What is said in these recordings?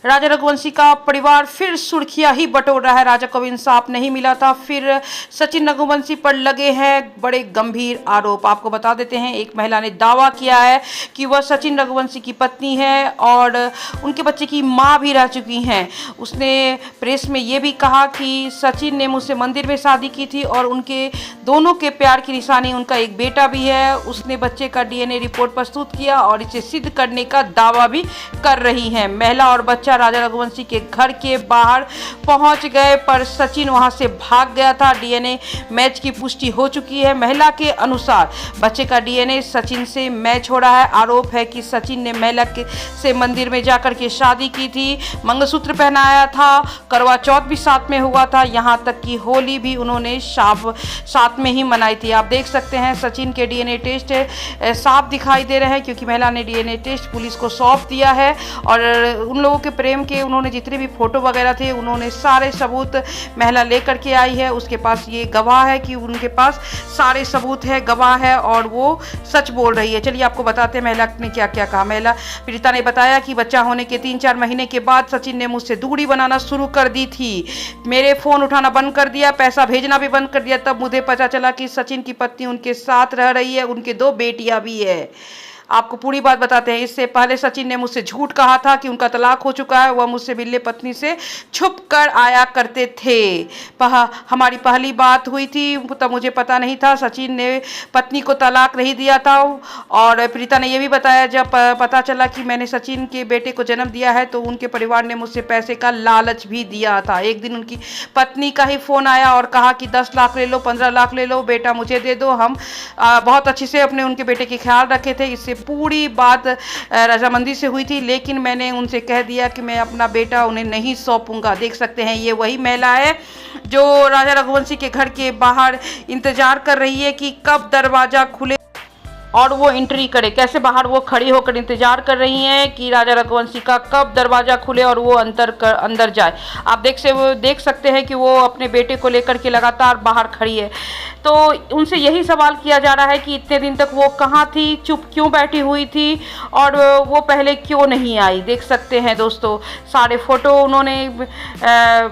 राजा रघुवंशी का परिवार फिर सुर्खियां ही बटोर रहा है। राजा को इंसाफ नहीं मिला था, फिर सचिन रघुवंशी पर लगे हैं बड़े गंभीर आरोप। आपको बता देते हैं, एक महिला ने दावा किया है कि वह सचिन रघुवंशी की पत्नी है और उनके बच्चे की मां भी रह चुकी हैं। उसने प्रेस में ये भी कहा कि सचिन ने मुझसे मंदिर में शादी की थी और उनके दोनों के प्यार की निशानी उनका एक बेटा भी है। उसने बच्चे का डीएनए रिपोर्ट प्रस्तुत किया और इसे सिद्ध करने का दावा भी कर रही है। महिला और बच्चा राजा रघुवंशी के घर के बाहर पहुंच गए, पर सचिन वहां से भाग गया था। डीएनए मैच की पुष्टि हो चुकी है। महिला के अनुसार बच्चे का डीएनए सचिन से मैच हो रहा है। आरोप है कि सचिन ने महिला से मंदिर में जाकर के शादी की थी, मंगलसूत्र पहनाया था, करवा चौथ भी साथ में हुआ था, यहाँ तक कि होली भी उन्होंने साथ में ही मनाई थी। आप देख सकते हैं सचिन के डीएनए टेस्ट साफ दिखाई दे रहे हैं, क्योंकि महिला ने डीएनए टेस्ट पुलिस को सौंप दिया है। और उन लोगों के प्रेम के उन्होंने जितने भी फोटो वगैरह थे उन्होंने सारे सबूत महिला लेकर के आई है। उसके पास ये गवाह है कि उनके पास सारे सबूत है, गवाह है और वो सच बोल रही है। चलिए आपको बताते हैं महिला ने क्या क्या कहा। महिला पीड़िता ने बताया कि बच्चा होने के 3-4 महीने के बाद सचिन ने मुझसे दूरी बनाना शुरू कर दी थी, मेरे फोन उठाना बंद कर दिया, पैसा भेजना भी बंद कर दिया। तब मुझे पता चला कि सचिन की पत्नी उनके साथ रह रही है, उनके 2 बेटियां भी है। आपको पूरी बात बताते हैं। इससे पहले सचिन ने मुझसे झूठ कहा था कि उनका तलाक हो चुका है, वह मुझसे मिलने पत्नी से छुप कर आया करते थे। हमारी पहली बात हुई थी तब मुझे पता नहीं था, सचिन ने पत्नी को तलाक नहीं दिया था। और पीड़िता ने यह भी बताया, जब पता चला कि मैंने सचिन के बेटे को जन्म दिया है तो उनके परिवार ने मुझसे पैसे का लालच भी दिया था। एक दिन उनकी पत्नी का ही फोन आया और कहा कि 10 लाख ले लो, 15 लाख ले लो, बेटा मुझे दे दो। हम बहुत अच्छे से अपने उनके बेटे की ख्याल रखे थे। इससे पूरी बात रजामंदी से हुई थी, लेकिन मैंने उनसे कह दिया कि मैं अपना बेटा उन्हें नहीं सौंपूंगा। देख सकते हैं ये वही महिला है जो राजा रघुवंशी के घर के बाहर इंतजार कर रही है कि कब दरवाजा खुले और वो एंट्री करे। कैसे बाहर वो खड़ी होकर इंतजार कर रही हैं कि राजा रघुवंशी का कब दरवाजा खुले और वो अंदर जाए। आप देख सकते हैं कि वो अपने बेटे को लेकर के लगातार बाहर खड़ी है। तो उनसे यही सवाल किया जा रहा है कि इतने दिन तक वो कहाँ थी, चुप क्यों बैठी हुई थी और वो पहले क्यों नहीं आई। देख सकते हैं दोस्तों, सारे फोटो उन्होंने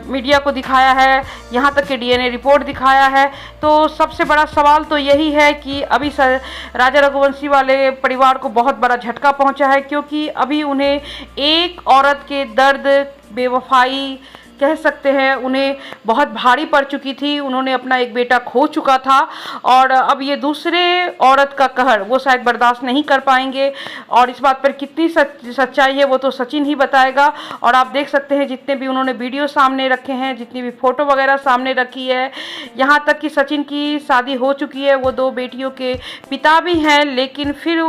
मीडिया को दिखाया है, यहाँ तक कि डीएनए रिपोर्ट दिखाया है। तो सबसे बड़ा सवाल तो यही है कि अभी राजा रघुवंशी वाले परिवार को बहुत बड़ा झटका पहुंचा है, क्योंकि अभी उन्हें एक औरत के दर्द, बेवफाई कह सकते हैं, उन्हें बहुत भारी पड़ चुकी थी। उन्होंने अपना एक बेटा खो चुका था और अब ये दूसरे औरत का कहर वो शायद बर्दाश्त नहीं कर पाएंगे। और इस बात पर कितनी सच्चाई है वो तो सचिन ही बताएगा। और आप देख सकते हैं जितने भी उन्होंने वीडियो सामने रखे हैं, जितनी भी फोटो वगैरह सामने रखी है, यहाँ तक कि सचिन की शादी हो चुकी है, वो 2 बेटियों के पिता भी हैं, लेकिन फिर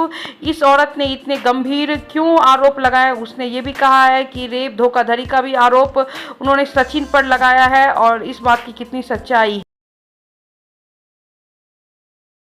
इस औरत ने इतने गंभीर क्यों आरोप लगाए। उसने ये भी कहा है कि रेप, धोखाधड़ी का भी आरोप उन्होंने सचिन पर लगाया है। और इस बात की कितनी सच्चाई